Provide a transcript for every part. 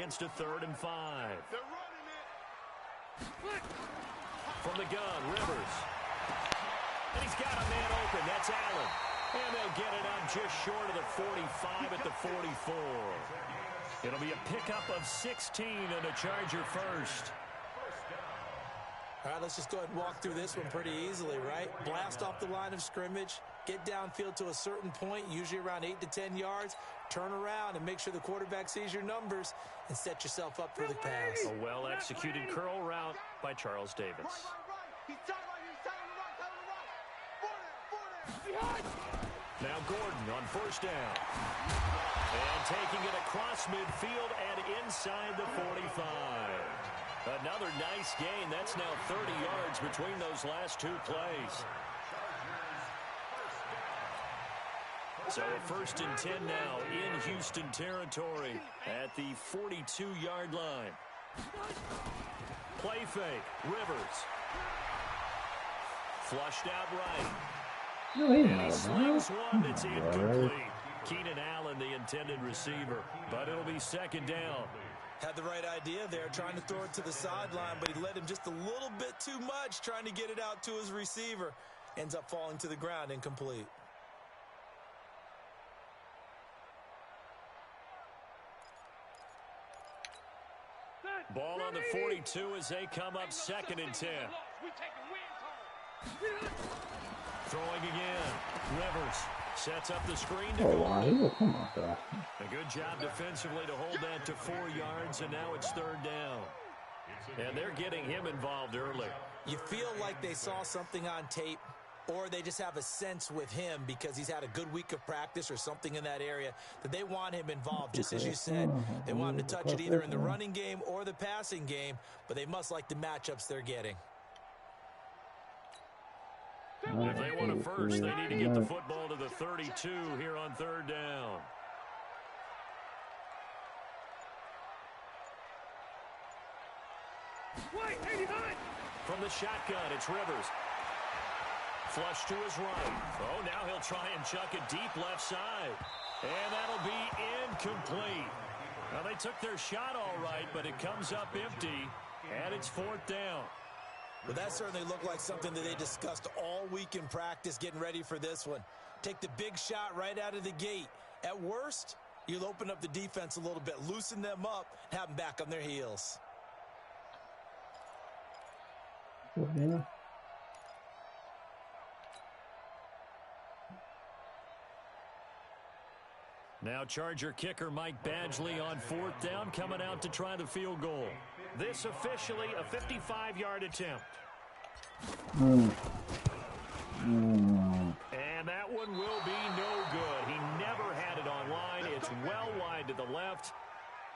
against a 3rd and 5. From the gun, Rivers. And he's got a man open. That's Allen. And they'll get it up just short of the 45 at the 44. It'll be a pickup of 16 and a Charger first. All right, let's just go ahead and walk through this one pretty easily, right? Blast off the line of scrimmage, get downfield to a certain point, usually around 8 to 10 yards, turn around and make sure the quarterback sees your numbers and set yourself up for the pass. A well-executed curl route by Charles Davis. Now Gordon on 1st down. And taking it across midfield and inside the 45. Another nice gain. That's now 30 yards between those last 2 plays. So a 1st and 10 now in Houston territory at the 42-yard line. Play fake. Rivers. Flushed out right. And he slings one that's incomplete. Keenan Allen, the intended receiver, but it'll be 2nd down. Had the right idea there, trying to throw it to the sideline, but he led him just a little bit too much, trying to get it out to his receiver. Ends up falling to the ground, incomplete. Ball on the 42 as they come up 2nd and 10. Throwing again. Rivers sets up the screen to go. A good job defensively to hold that to 4 yards, and now it's 3rd down. And they're getting him involved early. You feel like they saw something on tape, or they just have a sense with him because he's had a good week of practice or something in that area that they want him involved. Just as you said, they want him to touch it either in the running game or the passing game, but they must like the matchups they're getting. If they want a first, they need to get the football to the 32 here on 3rd down. From the shotgun, it's Rivers. Flush to his right. Oh, now he'll try and chuck it deep left side. And that'll be incomplete. Now, they took their shot all right, but it comes up empty, and it's 4th down. Well, that certainly looked like something that they discussed all week in practice getting ready for this one. Take the big shot right out of the gate. At worst, you'll open up the defense a little bit, loosen them up, and have them back on their heels. Yeah. Now Charger kicker Mike Badgley on 4th down, coming out to try the field goal. This officially a 55-yard attempt. And that one will be no good. He never had it on line. It's well wide to the left.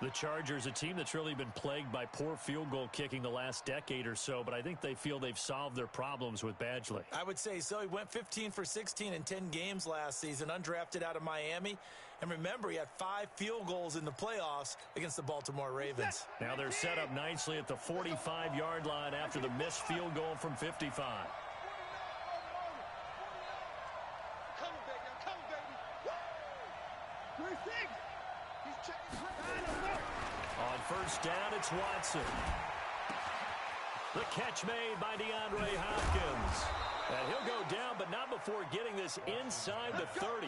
The Chargers, a team that's really been plagued by poor field goal kicking the last decade or so, but I think they feel they've solved their problems with Badgley. I would say so. He went 15 for 16 in 10 games last season, undrafted out of Miami. And remember, he had 5 field goals in the playoffs against the Baltimore Ravens. Now they're set up nicely at the 45-yard line after the missed field goal from 55. On 1st down, it's Watson. The catch made by DeAndre Hopkins. And he'll go down, but not before getting this inside the 30.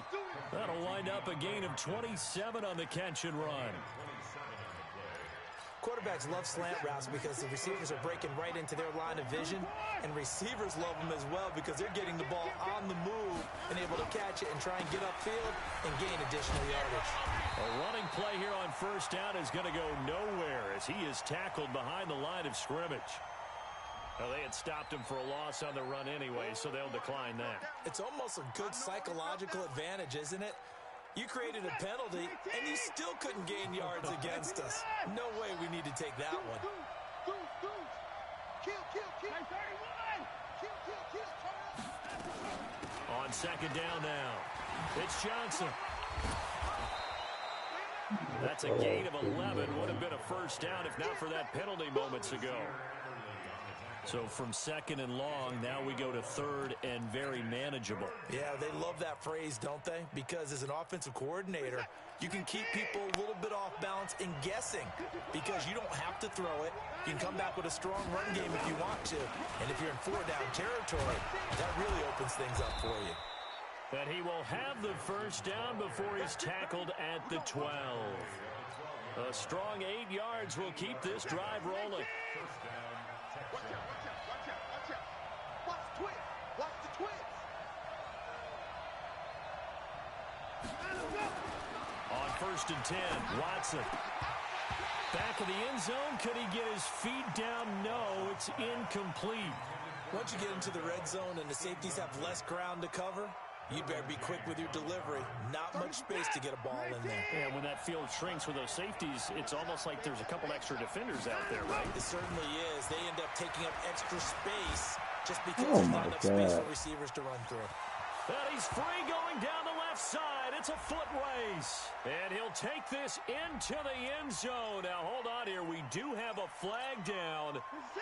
That'll wind up a gain of 27 on the catch and run. Quarterbacks love slant routes because the receivers are breaking right into their line of vision, and receivers love them as well because they're getting the ball on the move and able to catch it and try and get upfield and gain additional yardage. A running play here on 1st down is going to go nowhere as he is tackled behind the line of scrimmage. Well, they had stopped him for a loss on the run anyway, so they'll decline that. It's almost a good psychological advantage, isn't it? You created a penalty, and you still couldn't gain yards against us. No way we need to take that one. On 2nd down now, it's Johnson. That's a gain of 11. Would have been a 1st down if not for that penalty moments ago. So from second and long, now we go to third and very manageable. Yeah, they love that phrase, don't they? Because as an offensive coordinator, you can keep people a little bit off balance and guessing because you don't have to throw it. You can come back with a strong run game if you want to. And if you're in four-down territory, that really opens things up for you. And he will have the first down before he's tackled at the 12. A strong 8 yards will keep this drive rolling. Watch out, watch out, watch out, watch out. Watch the twins. Watch the twins. On first and 10, Watson. Back of the end zone. Could he get his feet down? No, it's incomplete. Once you get into the red zone and the safeties have less ground to cover, you better be quick with your delivery. Not much space to get a ball in there. And when that field shrinks with those safeties, it's almost like there's a couple extra defenders out there, right? It certainly is. They end up taking up extra space just because there's not enough space for receivers to run through. And he's free going down the left side. It's a foot race. And he'll take this into the end zone. Now, hold on here. We do have a flag down.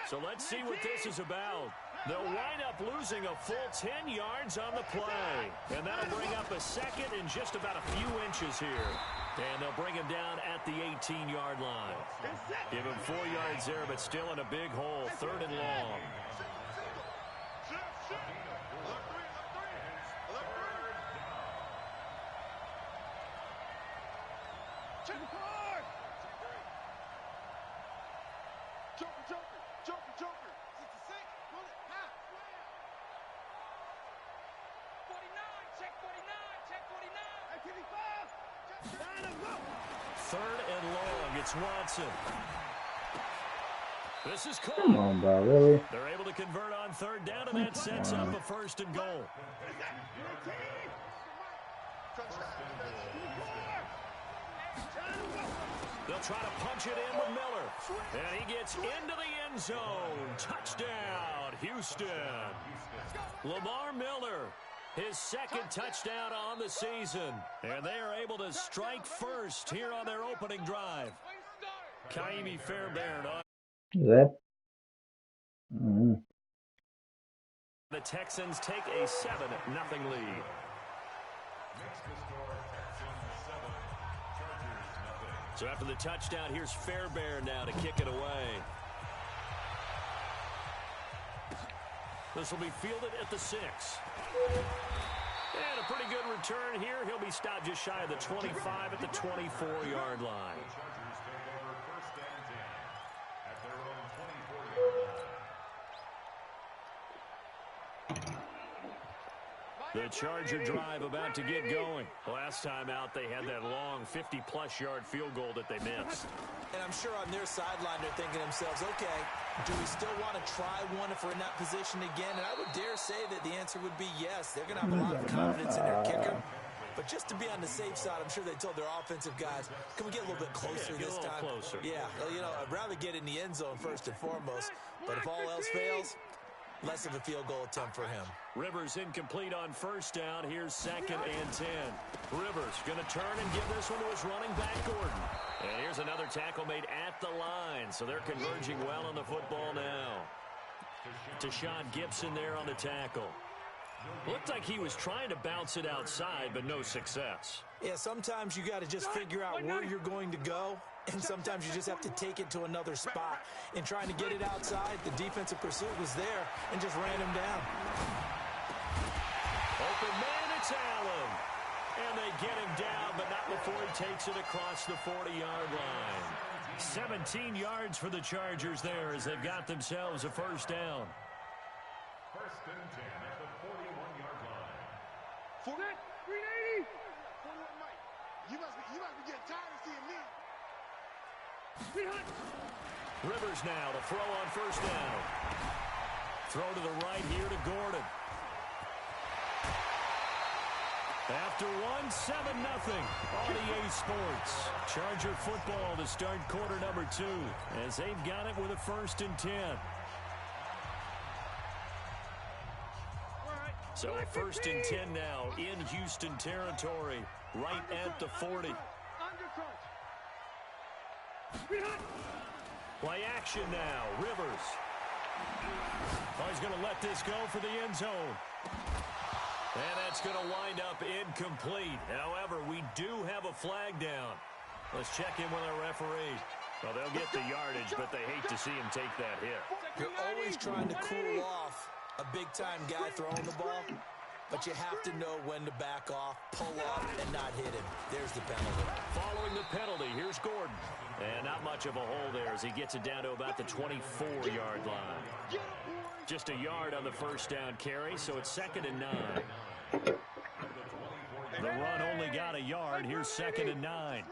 So let's see what this is about. They'll wind up losing a full 10 yards on the play. And that'll bring up a second and just about a few inches here. And they'll bring him down at the 18-yard line. Give him 4 yards there, but still in a big hole. Third and long. Joker. 66, bullet, half. 49, check 49. Third and long. It's Watson. This is caught. Come on, bro, really? They're able to convert on third down, and that sets up a first and goal. They'll try to punch it in with Miller. And he gets into the end zone. Touchdown, Houston. Lamar Miller, his second touchdown on the season. And they are able to strike first here on their opening drive. Kaimi Fairbairn on. That. The Texans take a 7-0 lead. So after the touchdown, here's Fairbairn now to kick it away. This will be fielded at the 6. And a pretty good return here. He'll be stopped just shy of the 25 at the 24-yard line. The Charger drive about to get going. Last time out, they had that long 50-plus yard field goal that they missed. And I'm sure on their sideline, they're thinking to themselves, okay, do we still want to try one if we're in that position again? And I would dare say that the answer would be yes. They're going to have a lot of confidence in their kicker. But just to be on the safe side, I'm sure they told their offensive guys, can we get a little bit closer this time? Closer. Yeah, you know, I'd rather get in the end zone first and foremost. But if all else fails, less of a field goal attempt for him. Rivers incomplete on first down. Here's second and 10. Rivers going to turn and give this one to his running back, Gordon. And here's another tackle made at the line. So they're converging well on the football now. Tashawn Gibson there on the tackle. Looked like he was trying to bounce it outside, but no success. Yeah, sometimes you got to just figure out where you're going to go. And sometimes you just have to take it to another spot. In trying to get it outside, the defensive pursuit was there and just ran him down. Open man, it's Allen. And they get him down, but not before he takes it across the 40-yard line. 17 yards for the Chargers there as they've got themselves a first down. First and 10 at the 41-yard line. For that, 380. 41, Mike. You must be getting tired of seeing me. Rivers now to throw on first down. Throw to the right here to Gordon. After 7-0 on EA Sports. Charger football to start quarter number 2 as they've got it with a first and 10. So first and 10 now in Houston territory, right at the 40. Play action now. Rivers Oh, he's going to let this go for the end zone. And that's going to wind up incomplete. However, we do have a flag down. Let's check in with our referee. Well, they'll get the yardage, but they hate to see him take that hit. You're always trying to cool off a big-time guy throwing the ball, but you have to know when to back off, pull up, and not hit him. There's the penalty. Following the penalty, here's Gordon. And not much of a hole there as he gets it down to about the 24-yard line. Just a yard on the first down carry, so it's 2nd and 9. The run only got a yard. Here's 2nd and 9.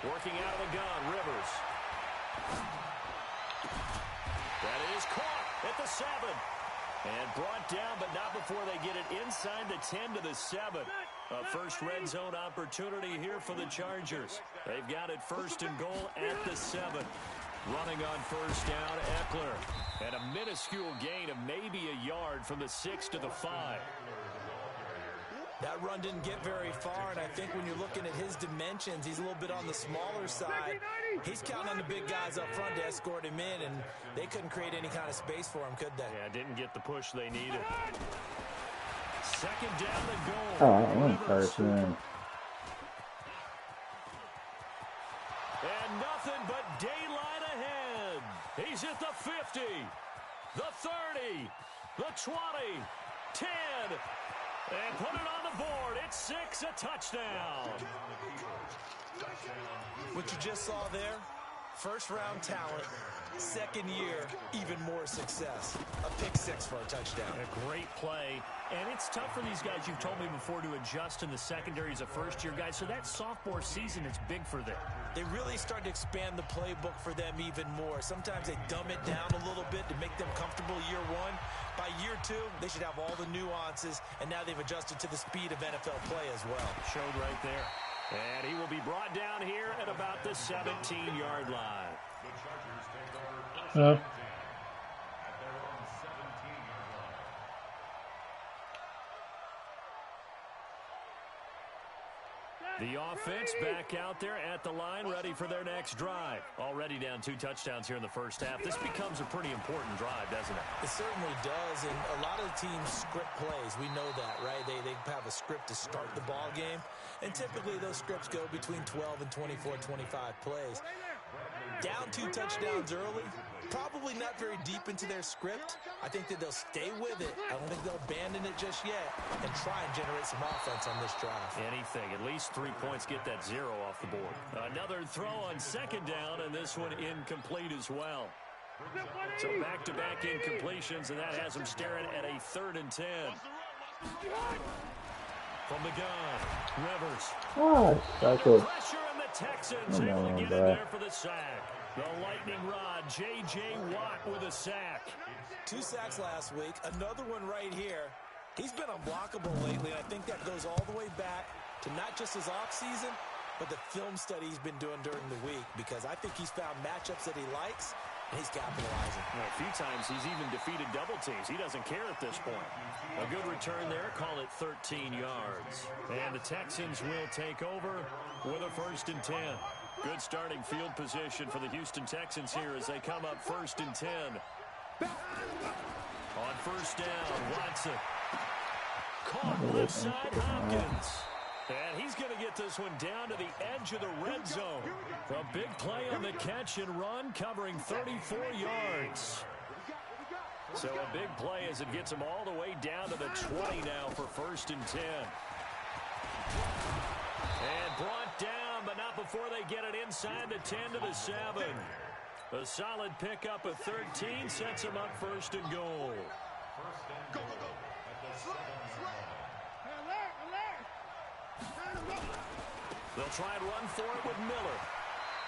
Working out of the gun, Rivers. That is caught at the 7. And brought down, but not before they get it inside the 10 to the 7. A first red zone opportunity here for the Chargers. They've got it 1st and goal at the 7. Running on first down, Eckler. And a minuscule gain of maybe a yard from the 6 to the 5. That run didn't get very far, and I think when you're looking at his dimensions, he's a little bit on the smaller side. He's counting on the big guys up front to escort him in, and they couldn't create any kind of space for him, could they? Yeah, didn't get the push they needed. 2nd down and goal. Oh, I went first then. And nothing but daylight ahead. He's at the 50, the 30, the 20, 10. And put it on the board. It's 6, a touchdown. What you just saw there, first-round talent, 2nd year, even more success. A pick 6 for a touchdown. A great play. And it's tough for these guys, you've told me before, to adjust in the secondary as a first-year guy. So that sophomore season is big for them. They really start to expand the playbook for them even more. Sometimes they dumb it down a little bit to make them comfortable year 1. By year 2, they should have all the nuances, and now they've adjusted to the speed of NFL play as well. Showed right there. And he will be brought down here at about the 17-yard line. The offense back out there at the line, ready for their next drive. Already down 2 touchdowns here in the first half. This becomes a pretty important drive, doesn't it? It certainly does, and a lot of the teams script plays. We know that, right? They have a script to start the ball game, and typically those scripts go between 12 and 24, 25 plays. Down 2 touchdowns early, probably not very deep into their script. I think that they'll stay with it. I don't think they'll abandon it just yet and try and generate some offense on this drive. Anything. At least 3 points, get that 0 off the board. Another throw on 2nd down, and this one incomplete as well. So back-to-back incompletions, and that has them staring at a 3rd and 10. From the gun, Rivers. Pressure, and the Texans able to get in there for the sack. The lightning rod, J.J. Watt with a sack. 2 sacks last week, another one right here. He's been unblockable lately, and I think that goes all the way back to not just his offseason, but the film study he's been doing during the week, because I think he's found matchups that he likes, and he's capitalizing. Well, a few times he's even defeated double teams. He doesn't care at this point. A good return there, call it 13 yards. And the Texans will take over with a 1st and 10. Good starting field position for the Houston Texans here as they come up 1st and 10. On first down, Watson. Caught left side, Hopkins. And he's going to get this one down to the edge of the red zone. A big play on the catch and run, covering 34 yards. So a big play as it gets him all the way down to the 20 now for 1st and 10. And brought down, but not before they get it inside the 10 to the 7. A solid pickup of 13 sets him up 1st and goal. Go, go, go. They'll try and run for it with Miller.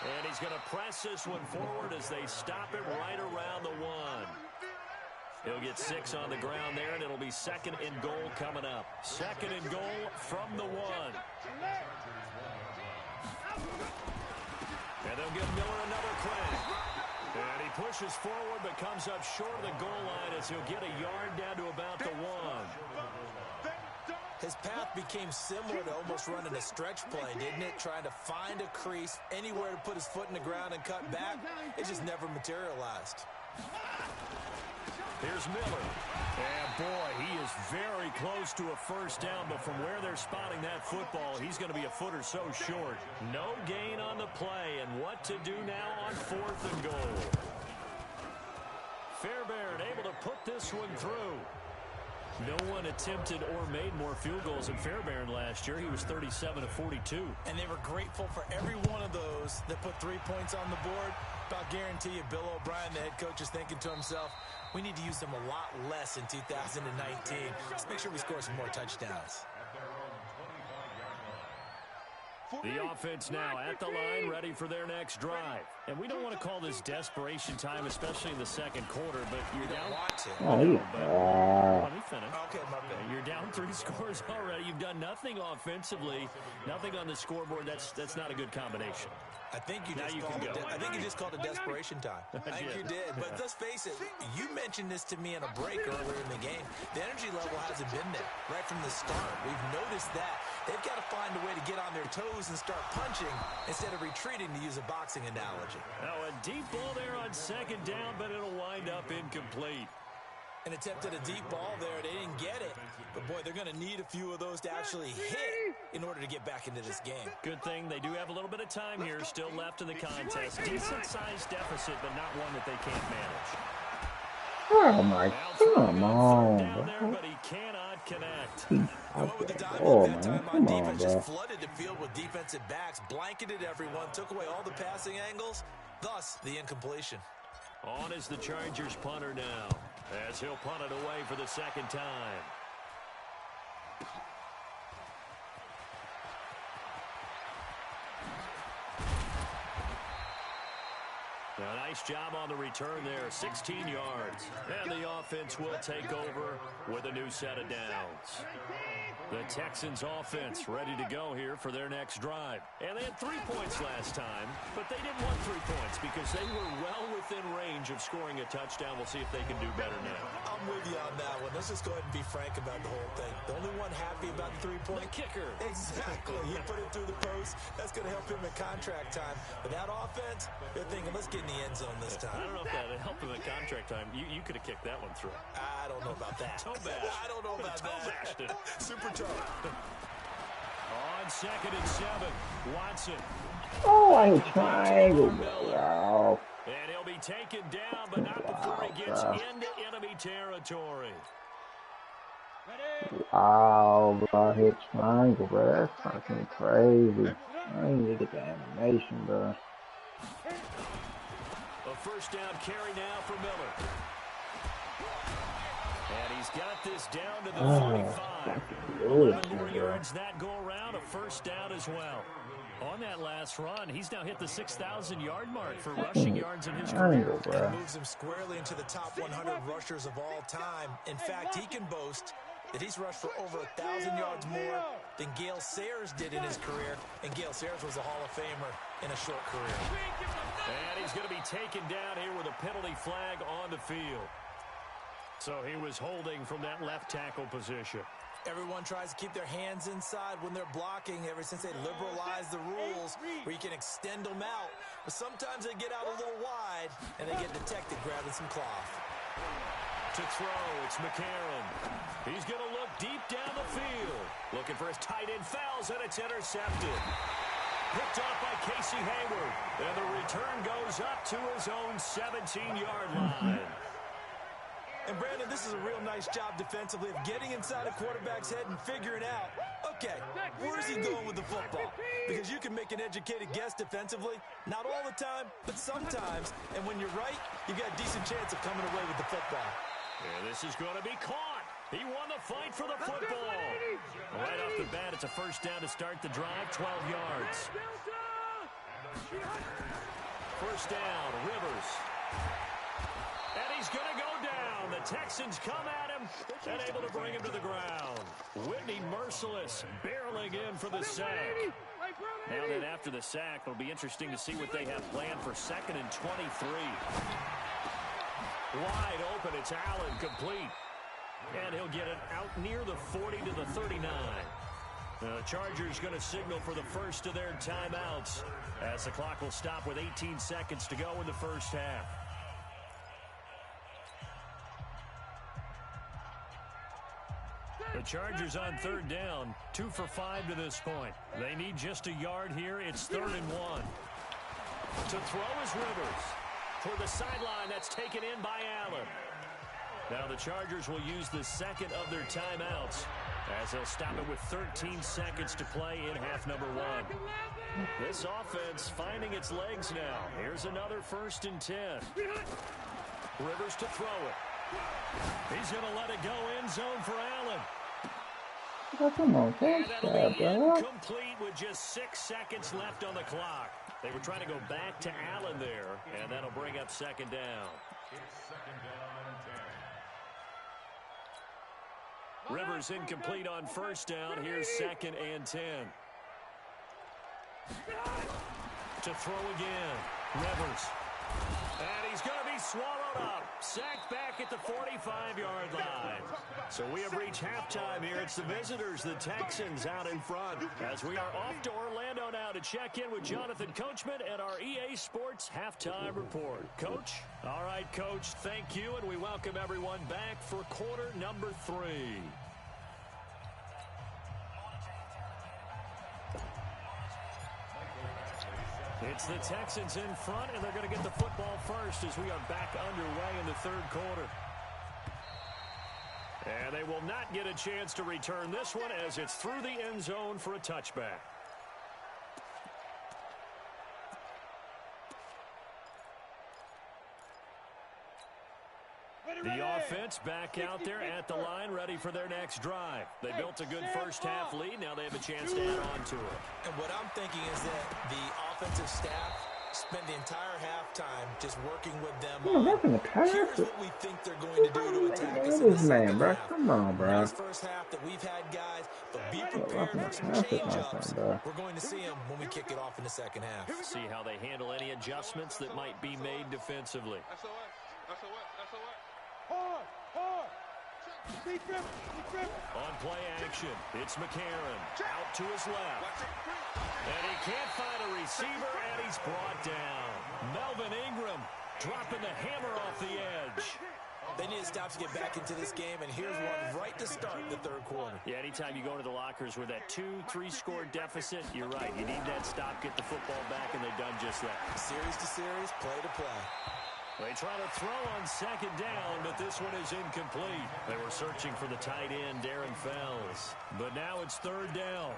And he's going to press this one forward as they stop it right around the 1. He'll get 6 on the ground there, and it'll be 2nd and goal coming up. 2nd and goal from the 1. And they'll give Miller another crack. And he pushes forward but comes up short of the goal line as he'll get a yard down to about the 1. His path became similar to almost running a stretch play, didn't it? Trying to find a crease, anywhere to put his foot in the ground and cut back. It just never materialized. Here's Miller. And, boy, he is very close to a first down, but from where they're spotting that football, he's going to be a foot or so short. No gain on the play, and what to do now on 4th and goal. Fairbairn able to put this one through. No one attempted or made more field goals than Fairbairn last year. He was 37 of 42. And they were grateful for every one of those that put 3 points on the board. But I'll guarantee you, Bill O'Brien, the head coach, is thinking to himself, we need to use him a lot less in 2019. Let's make sure we score some more touchdowns. The offense now at the line, ready for their next drive. And we don't want to call this desperation time, especially in the second quarter, but you're down. Let me finish. Okay, my bad. You're down 3 scores already. You've done nothing offensively, nothing on the scoreboard. That's not a good combination. I think you just called it desperation time. I think you did. But let's face it, you mentioned this to me in a break earlier in the game. The energy level hasn't been there right from the start. We've noticed that. They've got to find a way to get on their toes and start punching instead of retreating, to use a boxing analogy. Now a deep ball there on 2nd down, but it'll wind up incomplete. An attempt at a deep ball there. They didn't get it. But, boy, they're going to need a few of those to actually hit in order to get back into this game. Good thing they do have a little bit of time here still left in the contest. Decent-sized deficit, but not one that they can't manage. Oh, my, come on, bro. But he cannot connect. With the dive that time on defense, just flooded the field with defensive backs, blanketed everyone, took away all the passing angles, thus the incompletion. On is the Chargers punter now, as he'll punt it away for the 2nd time. A nice job on the return there, 16 yards. And the offense will take over with a new set of downs. The Texans offense ready to go here for their next drive. And they had 3 points last time, but they didn't want 3 points because they were well within range of scoring a touchdown. We'll see if they can do better now. I'm with you on that one. Let's just go ahead and be frank about the whole thing. The only one happy about the 3-point. The kicker. Exactly. He put it through the post. That's going to help him in contract time. But that offense, they're thinking, let's get in the end zone this time. I don't know if that helped him in contract time. You could have kicked that one through. I don't know about that. Toe bash. I don't know about that. Super toe. On 2nd and 7, Watson. Oh, I hit triangle, bro. And he'll be taken down, but not before he gets into enemy territory. Wow, bro, I hit triangle, bro. That's fucking crazy. I need to get the animation, bro. A first down carry now for Miller. And he's got this down to the 45. 11 more yards that go around, a first down as well. On that last run, he's now hit the 6,000-yard mark for rushing yards in his career. That moves him squarely into the top 100 rushers of all time. In fact, he can boast that he's rushed for over 1,000 yards more than Gale Sayers did in his career. And Gale Sayers was a Hall of Famer in a short career. And he's going to be taken down here with a penalty flag on the field. So he was holding from that left tackle position. Everyone tries to keep their hands inside when they're blocking ever since they liberalized the rules where you can extend them out. But sometimes they get out a little wide and they get detected grabbing some cloth. To throw, it's McCarron. He's going to look deep down the field. Looking for his tight end, fouls, and it's intercepted. Picked off by Casey Hayward. And the return goes up to his own 17-yard line. And, Brandon, this is a real nice job defensively of getting inside a quarterback's head and figuring out, okay, where's he going with the football? Because you can make an educated guess defensively, not all the time, but sometimes. And when you're right, you've got a decent chance of coming away with the football. And this is going to be caught. He won the fight for the football. Right off the bat, it's a first down to start the drive, 12 yards. First down, Rivers. And he's going to go down. The Texans come at him and able to bring him to the ground. Whitney Merciless barreling in for the sack. Now then, after the sack, it'll be interesting to see what they have planned for 2nd and 23. Wide open, it's Allen, complete. And he'll get it out near the 40 to the 39. The Chargers going to signal for the first of their timeouts as the clock will stop with 18 seconds to go in the first half. The Chargers on third down, 2 for 5 to this point. They need just a yard here. It's 3rd and 1. To throw is Rivers. For the sideline, that's taken in by Allen. Now the Chargers will use the second of their timeouts as they'll stop it with 13 seconds to play in half number 1. This offense finding its legs now. Here's another 1st and 10. Rivers to throw it. He's going to let it go end zone for Allen. Come on, And that'll be bro. incomplete with just 6 seconds left on the clock. They were trying to go back to Allen there, and that'll bring up 2nd down. It's 2nd down and 10. Rivers incomplete on 1st down. Here's 2nd and 10. To throw again. Rivers. And he's going to be swallowed up. Sacked back at the 45-yard line. So we have reached halftime here. It's the visitors, the Texans, out in front. As we are off to Orlando now to check in with Jonathan Coachman and our EA Sports Halftime Report. Coach? All right, Coach, thank you, and we welcome everyone back for quarter number 3. It's the Texans in front, and they're going to get the football first as we are back underway in the 3rd quarter. And they will not get a chance to return this one as it's through the end zone for a touchback. The offense back out there at the line, ready for their next drive. They built a good first half lead. Now they have a chance to add on to it. And what I'm thinking is that the offensive staff spent the entire halftime just working with them on here's what we think they're going to do to attack us in the second half. Come on, bro. Nice first half that we've had, guys, but be prepared for some change-ups. We're going to see them when we kick it off in the second half. See how they handle any adjustments that might be made defensively. That's all right. That's all right. That's all right. Hard. On play action, it's McCarron out to his left. And he can't find a receiver, and he's brought down. Melvin Ingram dropping the hammer off the edge. They need to stop to get back into this game, and here's one right to start the 3rd quarter. Yeah, anytime you go into the lockers with that 2-3 score deficit, you're right. You need that stop, get the football back, and they've done just that. Series to series, play to play. They try to throw on 2nd down, but this one is incomplete. They were searching for the tight end, Darren Fells. But now it's 3rd down.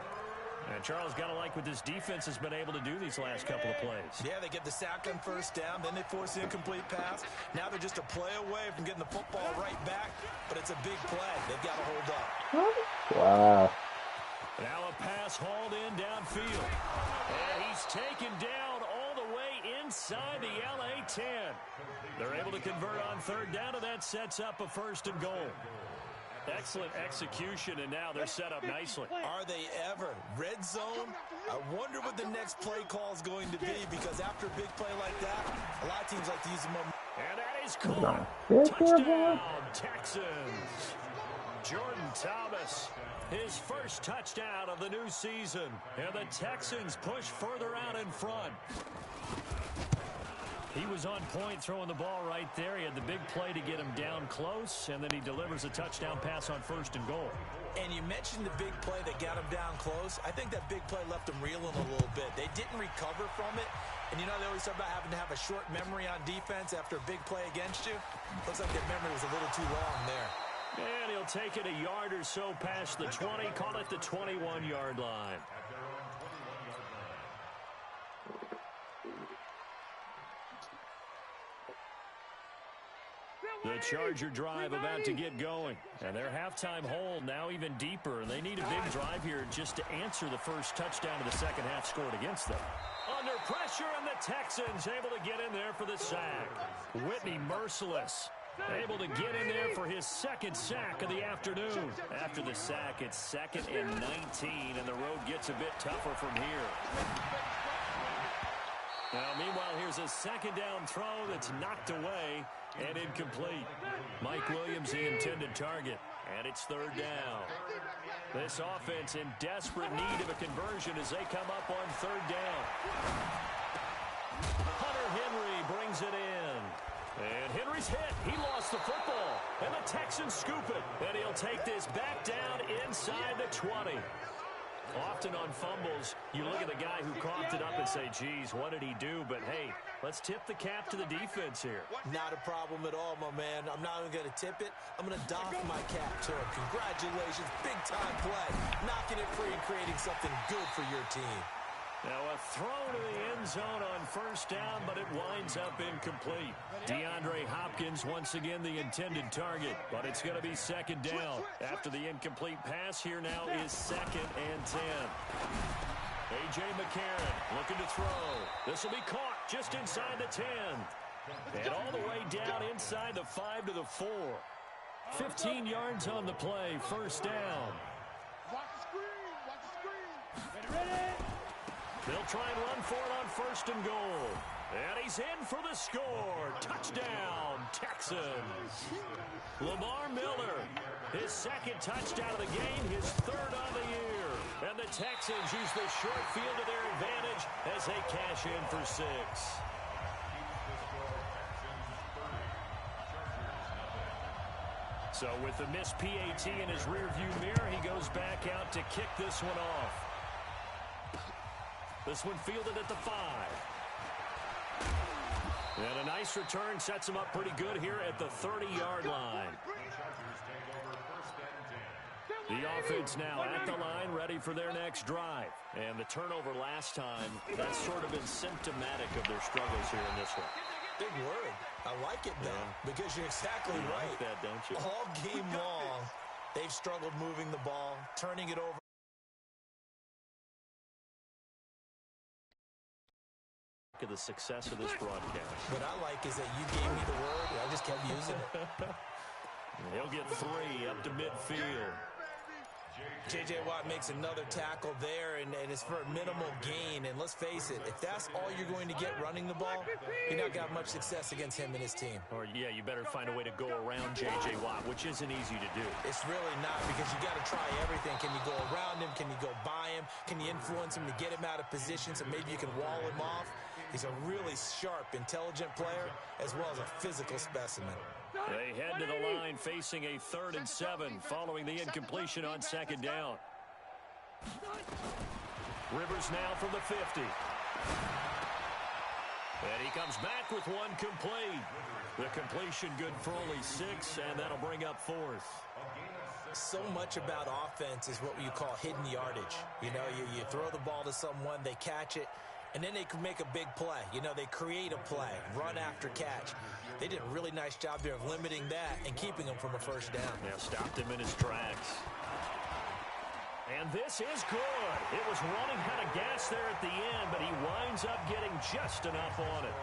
And Charles got to like what this defense has been able to do these last couple of plays. Yeah, they get the sack on 1st down, then they force the incomplete pass. Now they're just a play away from getting the football right back, but it's a big play. They've got to hold up. Wow. Now a pass hauled in downfield. And he's taken down all the way inside the LA 10. They're able to convert on 3rd down, and that sets up a 1st and goal. Excellent execution, and now they're set up nicely. Are they ever? Red zone? I wonder what the next play call is going to be, because after a big play like that, a lot of teams like to use them. And that is caught. Touchdown, Texans. Jordan Thomas, his first touchdown of the new season. And the Texans push further out in front. He was on point throwing the ball right there. He had the big play to get him down close, and then he delivers a touchdown pass on 1st and goal. And you mentioned the big play that got him down close. I think that big play left him reeling a little bit. They didn't recover from it. And you know, they always talk about having to have a short memory on defense after a big play against you. Looks like their memory was a little too long there. And he'll take it a yard or so past the 20, call it the 21-yard line. The Charger drive about to get going. And their halftime hole now even deeper. And they need a big drive here just to answer the first touchdown of the second half scored against them. Under pressure, and the Texans able to get in there for the sack. Whitney Merciless able to get in there for his 2nd sack of the afternoon. After the sack, it's 2nd and 19, and the road gets a bit tougher from here. Now, meanwhile, here's a 2nd down throw that's knocked away and incomplete. Mike Williams, the intended target. And it's third down. This offense in desperate need of a conversion as they come up on third down. Hunter Henry brings it in. And Henry's hit. He lost the football. And the Texans scoop it. And he'll take this back down inside the 20. Often on fumbles, you look at the guy who coughed it up and say, geez, what did he do? But, hey, let's tip the cap to the defense here. Not a problem at all, my man. I'm not even going to tip it. I'm going to doff my cap to him. Congratulations. Big-time play. Knocking it free and creating something good for your team. Now a throw to the end zone on first down, but it winds up incomplete. DeAndre Hopkins once again the intended target, but it's going to be second down. After the incomplete pass, here now is 2nd and 10. A.J. McCarron looking to throw. This will be caught just inside the 10. And all the way down inside the 5 to the 4. 15 yards on the play, first down. Watch the screen. Watch the screen. Ready? They'll try and run for it on first and goal. And he's in for the score. Touchdown, Texans. Lamar Miller, his 2nd touchdown of the game, his 3rd on the year. And the Texans use the short field to their advantage as they cash in for 6. So with the missed PAT in his rearview mirror, he goes back out to kick this one off. This one fielded at the 5. And a nice return sets him up pretty good here at the 30-yard line. The offense now at the line, ready for their next drive. And the turnover last time, that's sort of been symptomatic of their struggles here in this one. Big word. I like it, though, because you're exactly right. Like that, don't you? All game long, they've struggled moving the ball, turning it over. Of the success of this broadcast. What I like is that you gave me the word, and I just kept using it. He'll get 3 up to midfield. J.J. Watt makes another tackle there, and it's for a minimal gain. And let's face it, if that's all you're going to get running the ball, you're not got much success against him and his team. Or, yeah, you better find a way to go around J.J. Watt, which isn't easy to do. It's really not, because you got to try everything. Can you go around him? Can you go by him? Can you influence him to get him out of position so maybe you can wall him off? He's a really sharp, intelligent player, as well as a physical specimen. They head to the line facing a 3rd and 7 following the incompletion on 2nd down. Rivers now from the 50. And he comes back with one complete. The completion good for only 6, and that'll bring up 4th. So much about offense is what you call hidden yardage. You know, you throw the ball to someone, they catch it, and then they can make a big play. You know, they create a play, run after catch. They did a really nice job there of limiting that and keeping him from a first down. Yeah, stopped him in his tracks. And this is good. It was running out of gas there at the end, but he winds up getting just enough on it.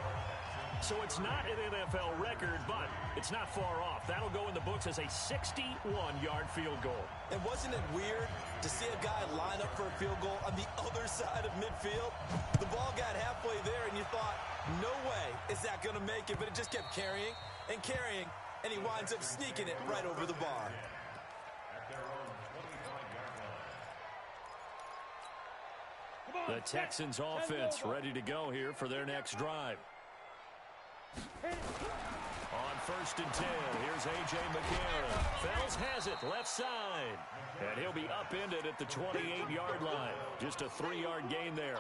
So it's not an NFL record, but it's not far off. That'll go in the books as a 61-yard field goal. And wasn't it weird to see a guy line up for a field goal on the other side of midfield? The ball got halfway there, and you thought, no way is that going to make it, but it just kept carrying, and he winds up sneaking it right over the bar. The Texans offense ready to go here for their next drive. On 1st and 10, here's A.J. McCarron. Fells has it, left side. And he'll be upended at the 28-yard line. Just a 3-yard gain there.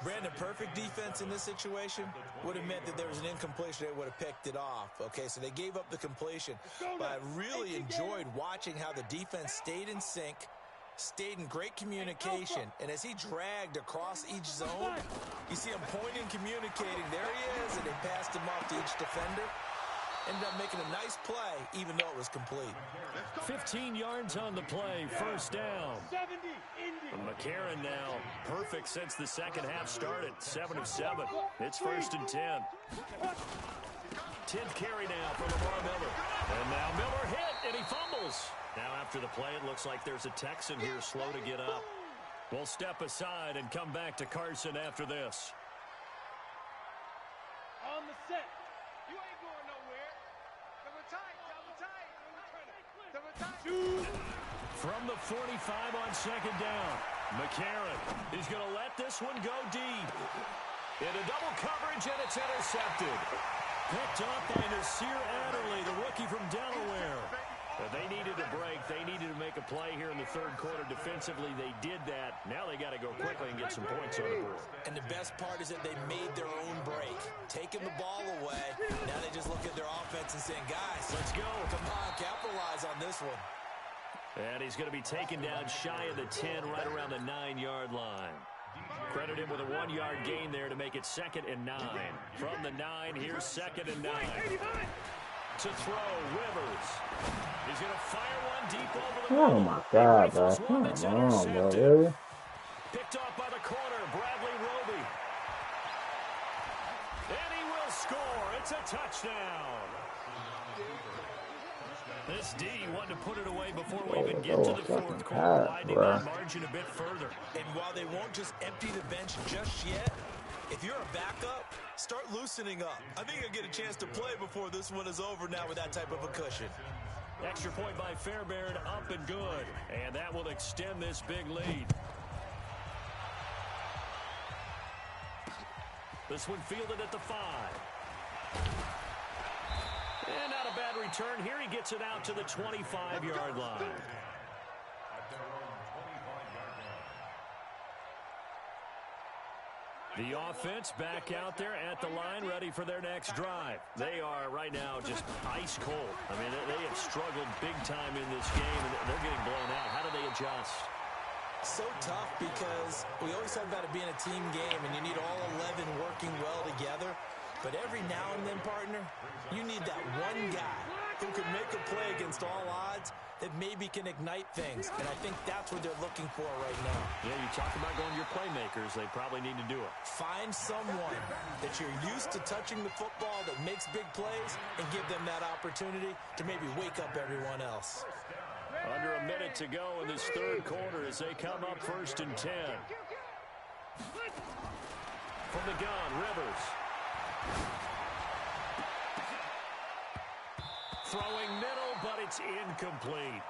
Brandon, perfect defense in this situation would have meant that there was an incompletion. They would have picked it off. Okay, so they gave up the completion. But I really enjoyed watching how the defense stayed in sync, stayed in great communication, and as he dragged across each zone, you see him pointing, communicating. There he is, and they passed him off to each defender. Ended up making a nice play, even though it was complete. 15 yards on the play, first down. McCarron now perfect since the second half started, 7 of 7. It's 1st and 10. 10th carry now for Lamar Miller. And now Miller hit, and he fumbles. Now after the play, it looks like there's a Texan here slow to get up. We'll step aside and come back to Carson after this. On the set. You ain't going nowhere. Double tight, double tight. From the 45 on second down, McCarron. He's going to let this one go deep. Into double coverage, and it's intercepted. Picked up by Nasir Adderley, the rookie from Delaware. But they needed a break. They needed to make a play here in the third quarter. Defensively, they did that. Now they got to go quickly and get some points on the board. And the best part is that they made their own break. Taking the ball away. Now they just look at their offense and saying, guys, let's go. Come on, capitalize on this one. And he's going to be taken down shy of the 10, right around the 9-yard line. Credit him with a 1-yard gain there to make it 2nd and 9. From the 9, here's 2nd and 9. To throw, Rivers. He's going to fire one deep over the middle. Oh my God, bro. Come on, bro. Really? Picked off by the corner, Bradley Roby. And he will score. It's a touchdown. This D wanted to put it away before we even get to the fourth quarter, widening that margin a bit further. And while they won't just empty the bench just yet, if you're a backup, start loosening up. I think you'll get a chance to play before this one is over now with that type of a cushion. Extra point by Fairbairn, up and good. And that will extend this big lead. This one fielded at the 5. And not a bad return. Here he gets it out to the 25-yard line. The offense back out there at the line, ready for their next drive. They are right now just ice cold. I mean, they have struggled big time in this game, and they're getting blown out. How do they adjust? So tough because we always talk about it being a team game, and you need all 11 working well together. But every now and then, partner, you need that one guy who can make a play against all odds that maybe can ignite things. And I think that's what they're looking for right now. Yeah, you talk about going to your playmakers. They probably need to do it. Find someone that you're used to touching the football that makes big plays and give them that opportunity to maybe wake up everyone else. Under a minute to go in this third quarter as they come up 1st and 10. From the gun, Rivers. Throwing middle, but it's incomplete.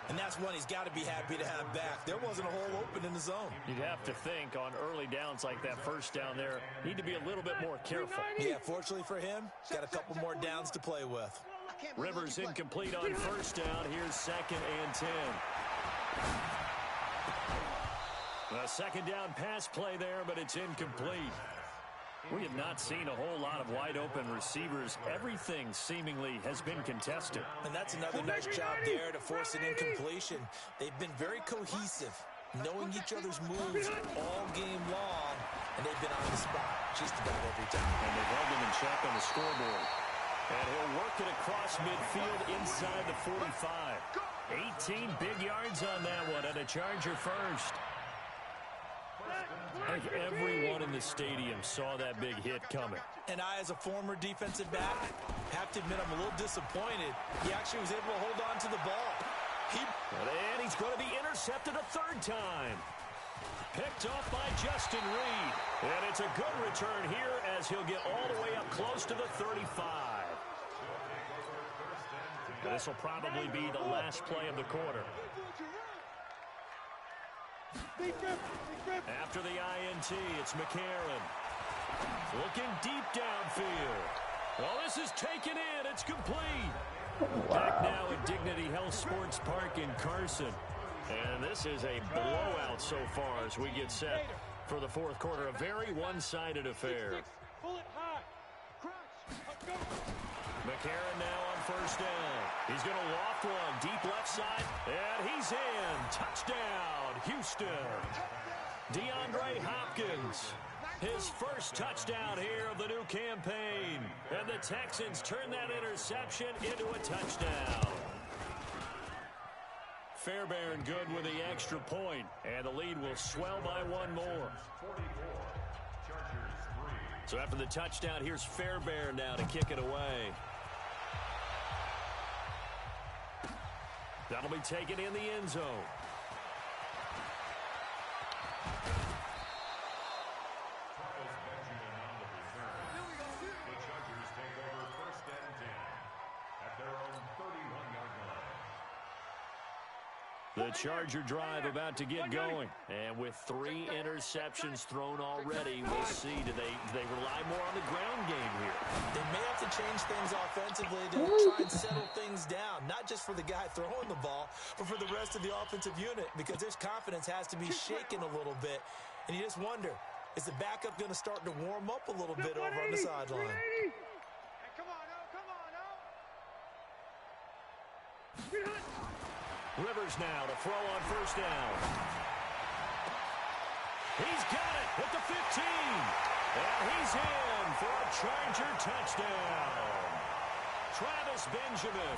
And that's one he's got to be happy to have back. There wasn't a hole open in the zone. You'd have to think on early downs like that first down there, need to be a little bit more careful. Yeah, fortunately for him, he's got a couple more downs to play with. Rivers incomplete on first down. Here's 2nd and 10. A second down pass play there, but it's incomplete. We have not seen a whole lot of wide-open receivers. Everything seemingly has been contested. And that's another nice job there to force an incompletion. They've been very cohesive, knowing each other's moves all game long, and they've been on the spot just about every time. And they've held them in check on the scoreboard. And he'll work it across midfield inside the 45. 18 big yards on that one, and a Charger first. I think everyone in the stadium saw that big hit coming. And I, as a former defensive back, have to admit I'm a little disappointed. He actually was able to hold on to the ball. And he's going to be intercepted a 3rd time. Picked off by Justin Reed. And it's a good return here as he'll get all the way up close to the 35. This will probably be the last play of the quarter. After the INT, it's McCarron. Looking deep downfield. Oh, this is taken in. It's complete. Back now at Dignity Health Sports Park in Carson. And this is a blowout so far as we get set for the fourth quarter. A very one-sided affair. McCarron now on first down. He's going to loft one deep left side, and he's in. Touchdown, Houston. DeAndre Hopkins, his first touchdown here of the new campaign. And the Texans turn that interception into a touchdown. Fairbairn good with the extra point, and the lead will swell by one more. So after the touchdown, here's Fairbairn now to kick it away. That'll be taken in the end zone. The Chargers take over 1st and 10 at their own 31-yard line. The Charger drive about to get going. And with 3 interceptions thrown already, we'll see. Do they rely more on the ground game here? They may have to change things offensively to try and settle things down. Not just for the guy throwing the ball, but for the rest of the offensive unit. Because their confidence has to be shaken a little bit. And you just wonder, is the backup going to start to warm up a little bit over on the sideline? Hey, come on, come on. Rivers now to throw on first down. He's got it at the 15. And he's in for a Charger touchdown. Travis Benjamin,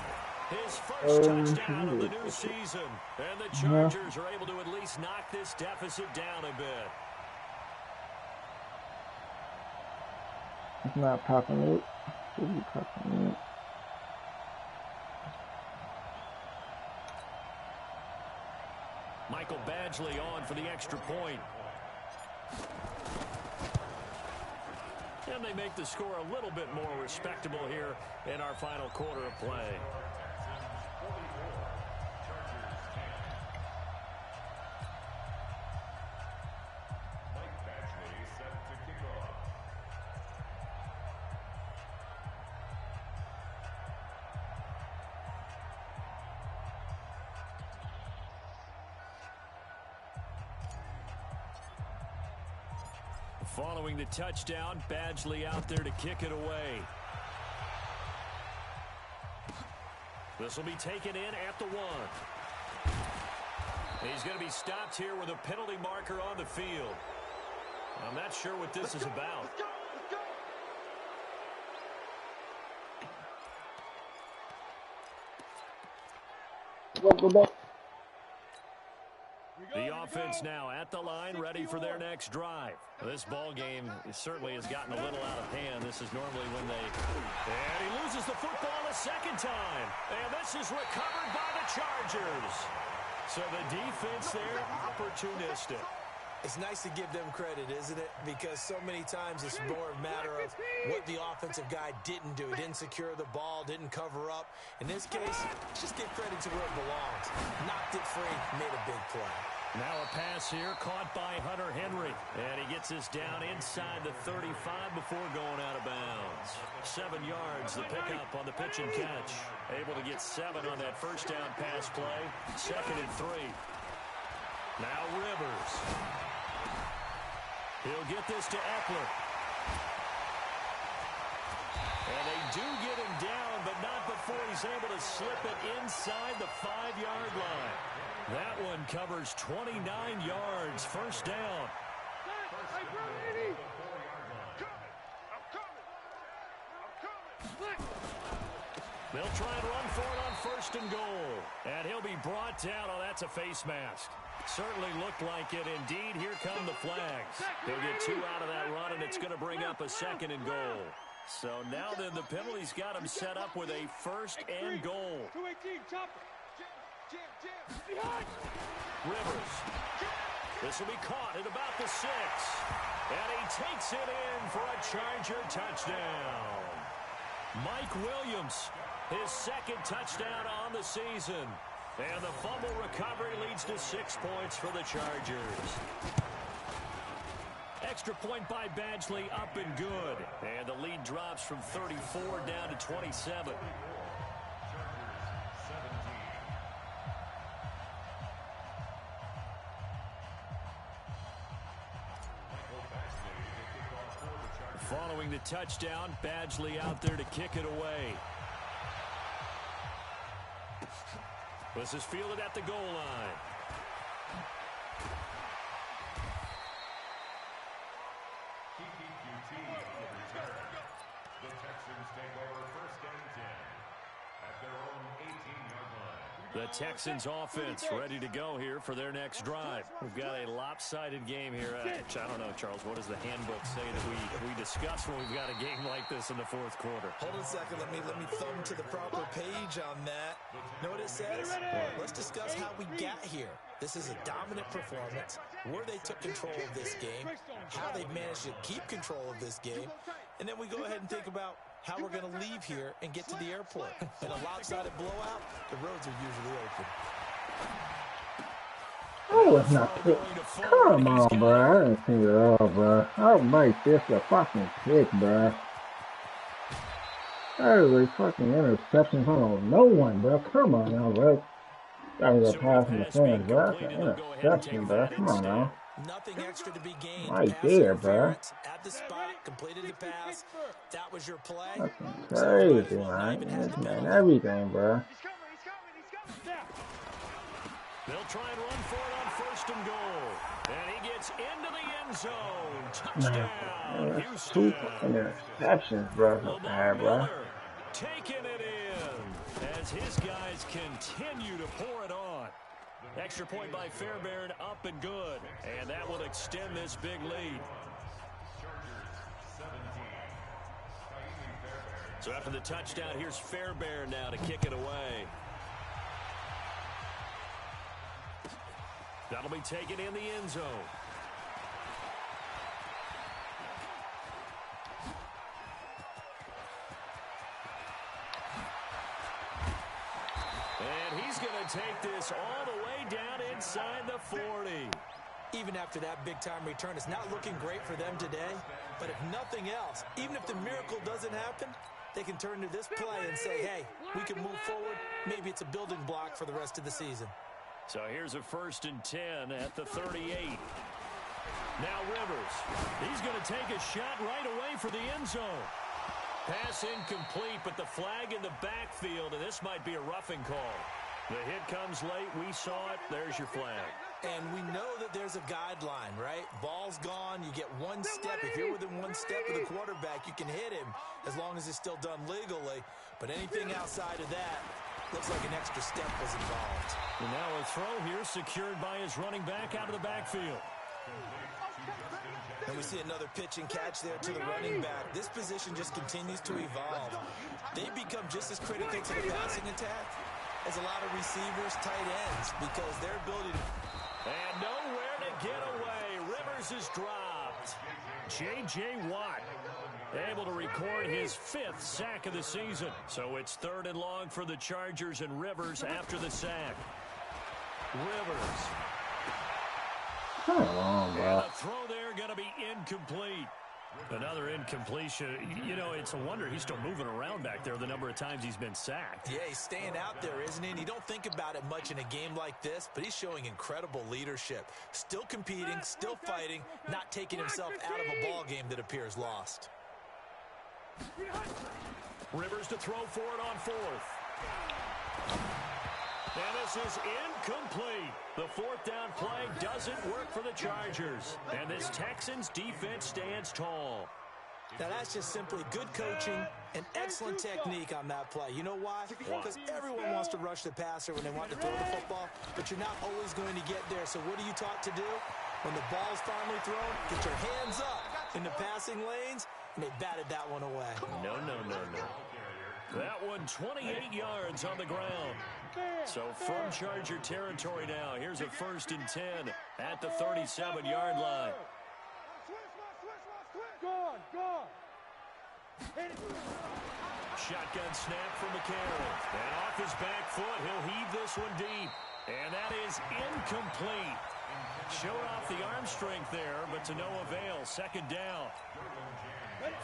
his first touchdown of the new season. And the Chargers are able to at least knock this deficit down a bit. It's not popping it. Should be popping it. Michael Badgley on for the extra point. And they make the score a little bit more respectable here in our final quarter of play. Following the touchdown, Badgley out there to kick it away. This will be taken in at the 1. He's going to be stopped here with a penalty marker on the field. I'm not sure what this is about. Go back. The offense now at the line, ready for their next drive. This ball game certainly has gotten a little out of hand. This is normally when they... And he loses the football a second time. And this is recovered by the Chargers. So the defense there, opportunistic. It's nice to give them credit, isn't it? Because so many times it's more a matter of what the offensive guy didn't do. He didn't secure the ball, didn't cover up. In this case, just give credit to where it belongs. Knocked it free, made a big play. Now a pass here caught by Hunter Henry. And he gets this down inside the 35 before going out of bounds. 7 yards, the pickup on the pitch and catch. Able to get 7 on that first down pass play. 2nd and 3. Now Rivers. He'll get this to Eckler. And they do get him down, but not before he's able to slip it inside the 5-yard line. That one covers 29 yards. First down. Hey, bro, Eddie. I'm coming. They'll try and run for it on 1st and goal. And he'll be brought down. Oh, that's a face mask. Certainly looked like it. Indeed, here come the flags. He'll get 2 out of that run, and it's going to bring up a 2nd and goal. So now then the penalty's got him set up with a 1st and goal. 218, chopper. Jam. Rivers. This will be caught at about the 6. And he takes it in for a Charger touchdown. Mike Williams, his 2nd touchdown on the season. And the fumble recovery leads to 6 points for the Chargers. Extra point by Badgley, up and good. And the lead drops from 34 down to 27. Following the touchdown, Badgley out there to kick it away. This is fielded at the goal line. The Texans take over 1st and 10 at their own 18-yard line. The Texans offense ready to go here for their next drive. We've got a lopsided game here. I don't know, Charles, what does the handbook say that we discuss when we've got a game like this in the 4th quarter? Hold on a second. Let me thumb to the proper page on that. Know what it says? Let's discuss how we got here. This is a dominant performance, where they took control of this game, how they've managed to keep control of this game, and then we go ahead and think about how we're going to leave here and get to the airport. In a lopsided blowout, the roads are usually open. No, it's not pick. Come on, bro. I didn't see it all, bro. I might this a fucking pick, bro. That is a fucking interception from no one, bro. Come on now, bro. That was a pass in the fence, bro. That's an interception, bro. Come on now. Nothing extra to be gained. Right Pass there, bro. at the spot, completed the pass. That was your play. That's crazy, man. This man, everything, bro. He's coming, he's coming. They'll try and run for it on first and goal. And he gets into the end zone. Touchdown, That's Houston. 2 fucking interceptions, bro. That's bad, bro. Taking it in as his guys continue to pour it on. Extra point by Fairbairn, up and good. And that will extend this big lead. So after the touchdown, here's Fairbairn now to kick it away. That'll be taken in the end zone. And he's going to take this all the way down inside the 40. Even after that big-time return, it's not looking great for them today. But if nothing else, even if the miracle doesn't happen, they can turn to this play and say, hey, we can move forward. Maybe it's a building block for the rest of the season. So here's a 1st and 10 at the 38. Now Rivers. He's going to take a shot right away for the end zone. Pass incomplete, but the flag in the backfield, and this might be a roughing call. The hit comes late. We saw it. There's your flag. And we know that there's a guideline, right? Ball's gone. You get one step. If you're within one step of the quarterback, you can hit him as long as it's still done legally. But anything outside of that looks like an extra step was involved. And now a throw here secured by his running back out of the backfield. And we see another pitch and catch there to the running back. This position just continues to evolve. They become just as critical to the passing attack as a lot of receivers, tight ends, because their ability to... And nowhere to get away. Rivers is dropped. J.J. Watt able to record his 5th sack of the season. So it's 3rd and long for the Chargers and Rivers after the sack. Rivers. Come on, bro. And the throw there going to be incomplete. Another incompletion. You know, it's a wonder he's still moving around back there the number of times he's been sacked. Yeah, he's staying out there, isn't he? And you don't think about it much in a game like this, but he's showing incredible leadership. Still competing, still fighting, not taking himself out of a ball game that appears lost. Rivers to throw for it on 4th. And this is incomplete. The 4th down play doesn't work for the Chargers. And this Texans defense stands tall. Now, that's just simply good coaching and excellent technique on that play. You know why? Because everyone wants to rush the passer when they want to throw the football, but you're not always going to get there. So what are you taught to do? When the ball's finally thrown, get your hands up in the passing lanes, and they batted that one away. No. That one 28 yards on the ground. So from Charger territory now, here's a 1st and 10 at the 37-yard line. Shotgun snap from McCarron. And off his back foot, he'll heave this one deep. And that is incomplete. Showed off the arm strength there, but to no avail. 2nd down.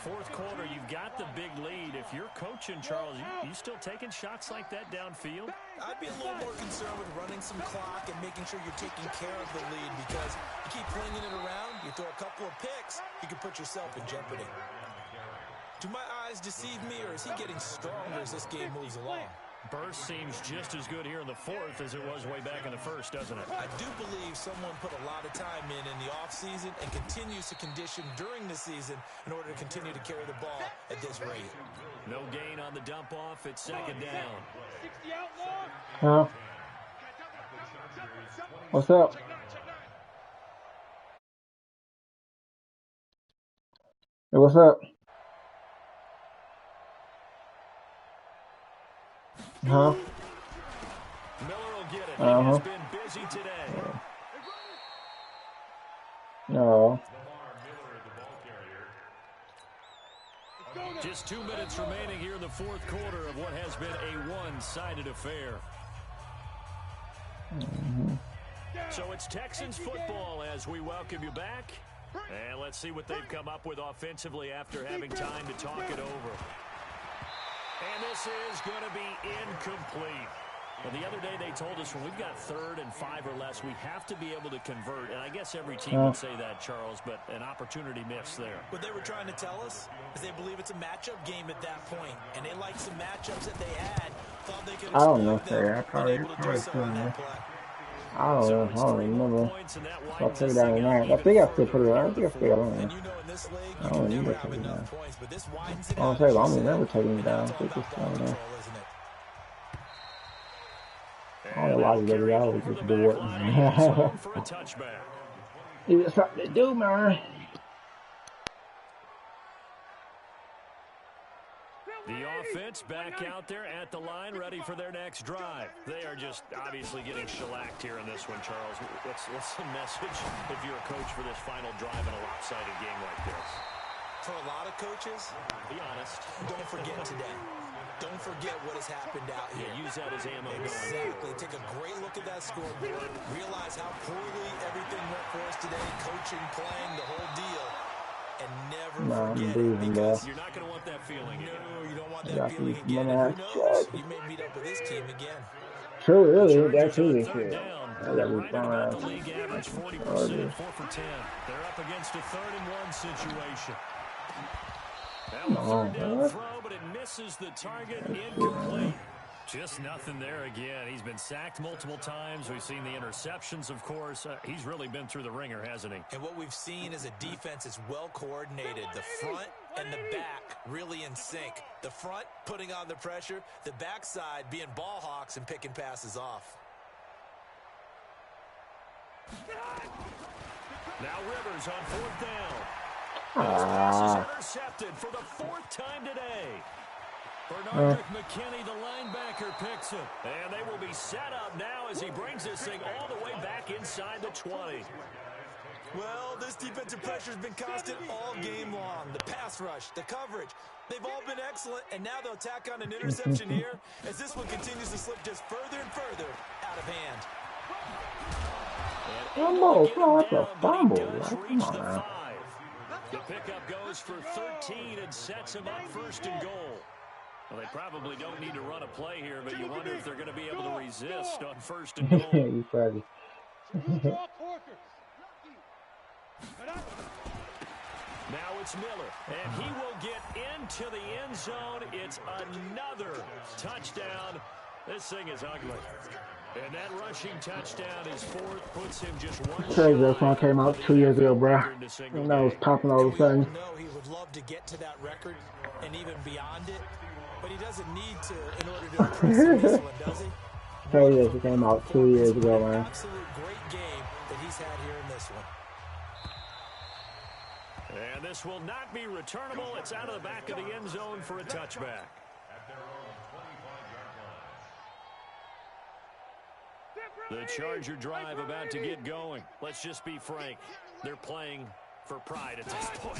4th quarter, you've got the big lead. If you're coaching, Charles, you still taking shots like that downfield? I'd be a little more concerned with running some clock and making sure you're taking care of the lead, because you keep flinging it around, you throw a couple of picks, you can put yourself in jeopardy. Do my eyes deceive me, or is he getting stronger as this game moves along? Burst seems just as good here in the 4th as it was way back in the 1st, doesn't it? I do believe someone put a lot of time in the offseason and continues to condition during the season in order to continue to carry the ball at this rate. No gain on the dump off. It's 2nd down. Huh? What's up? Hey, what's up? Huh? Miller will get it. He has been busy today. No. Just 2 minutes remaining here in the 4th quarter of what has been a one-sided affair. So it's Texans football as we welcome you back. And let's see what they've come up with offensively after having time to talk it over. And this is going to be incomplete. Well, the other day they told us when we've got 3rd and 5 or less, we have to be able to convert. And I guess every team would say that, Charles, but an opportunity missed there. What they were trying to tell us is they believe it's a matchup game at that point. And they liked some matchups that they had. Thought they could exploit them. Probably so on that play. I don't remember. I'll take that in that. I think I still put it on. I think I still got it on. I don't remember taking it down. I don't say, I don't remember taking it down. I think it's down there. I don't know why you get it out. We just do it. It's something to do, man. The offense back out there at the line, ready for their next drive. They are just obviously getting shellacked here in this one, Charles. What's the message if you're a coach for this final drive in a lopsided game like this? For a lot of coaches, be honest, don't forget today. Don't forget what has happened out here. Yeah, use that as ammo. Exactly. Take a great look at that scoreboard. Realize how poorly everything went for us today. Coaching, playing, the whole deal. And never forget it, because you're not going to want that feeling. No, you don't want that feeling again. And who knows? You may meet up with this team again. True, really. That's really true. Right about the league average, 40%, 4 for 10. They're up against a 3rd and 1 situation. That was 3rd down throw, but it misses the target, incomplete. Just nothing there again. He's been sacked multiple times. We've seen the interceptions, of course. He's really been through the ringer, hasn't he? And what we've seen is a defense that's well coordinated. The front and the back really in sync. The front putting on the pressure, the backside being ball hawks and picking passes off. Now Rivers on 4th down. This pass is intercepted for the 4th time today. Bernard McKinney, the linebacker, picks him. And they will be set up now as he brings this thing all the way back inside the 20. Well, this defensive pressure has been constant all game long. The pass rush, the coverage, they've all been excellent. And now they'll tack on an interception here as this one continues to slip just further and further out of hand. Fumble, that's a fumble. Come on now. The pickup goes for 13 and sets him up 1st and goal. Well, they probably don't need to run a play here, but you wonder if they're going to be able to resist on 1st and goal. You probably. Now it's Miller, and he will get into the end zone. It's another touchdown. This thing is ugly. And that rushing touchdown is 4th, puts him just one shot. This one came out 2 years ago, bro. And that was popping all of a sudden. He would love to get to that record and even beyond it, but he doesn't need to in order to impress in this one, does he? Hell yes, it came out 2 years ago, man. Absolute great game that he's had here in this one. And this will not be returnable. It's out of the back of the end zone for a touchback. The Charger drive about to get going. Let's just be frank. They're playing for pride at this point.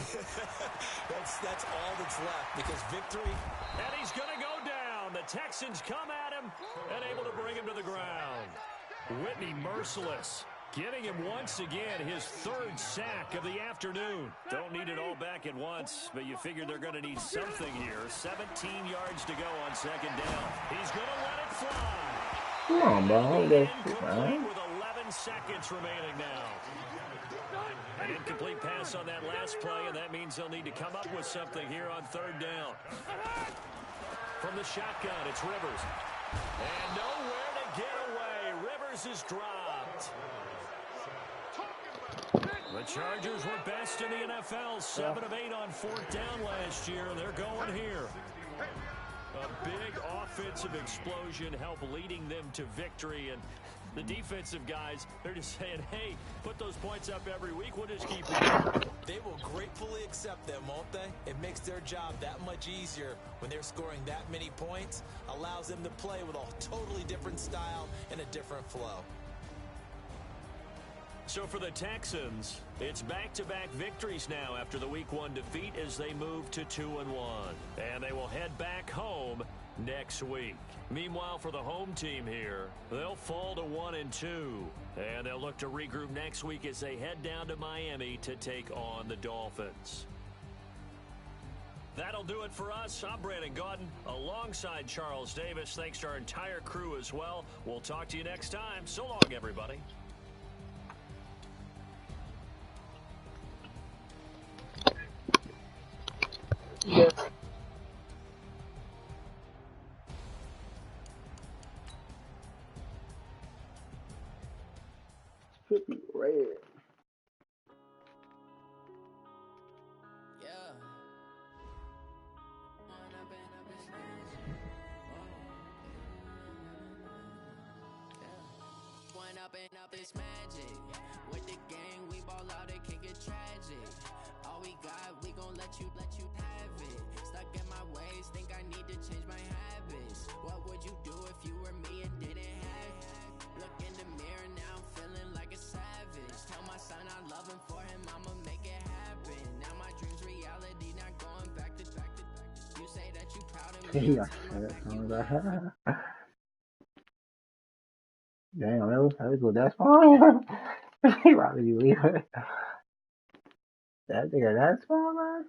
that's all that's left, because victory. And he's going to go down. The Texans come at him and able to bring him to the ground. Whitney merciless. Getting him once again his 3rd sack of the afternoon. Don't need it all back at once, but you figure they're going to need something here. 17 yards to go on 2nd down. He's going to let it fly. Come on, bro. Incomplete with 11 seconds remaining now. An incomplete pass on that last play, and that means they'll need to come up with something here on 3rd down. From the shotgun, it's Rivers. And nowhere to get away. Rivers is dropped. The Chargers were best in the NFL, 7 of 8 on 4th down last year. They're going here. A big offensive explosion helped leading them to victory. And the defensive guys, they're just saying, hey, put those points up every week. We'll just keep them. They will gratefully accept them, won't they? It makes their job that much easier when they're scoring that many points. Allows them to play with a totally different style and a different flow. So for the Texans, it's back-to-back victories now after the Week 1 defeat as they move to 2-1. And they will head back home next week. Meanwhile, for the home team here, they'll fall to 1-2. And they'll look to regroup next week as they head down to Miami to take on the Dolphins. That'll do it for us. I'm Brandon Gaudin alongside Charles Davis. Thanks to our entire crew as well. We'll talk to you next time. So long, everybody. Yes. Should be red. Up this magic with the gang, we ball out, it can get tragic. All we got, we gon' let you have it. Stuck in my ways, think I need to change my habits. What would you do if you were me and didn't have it? Look in the mirror, now I'm feeling like a savage. Tell my son I love him, for him I'ma make it happen. Now my dreams reality, not going back to. You say that you proud of me. Damn, that was good. That's fine. Why would you leave it? That nigga, that's fine, man.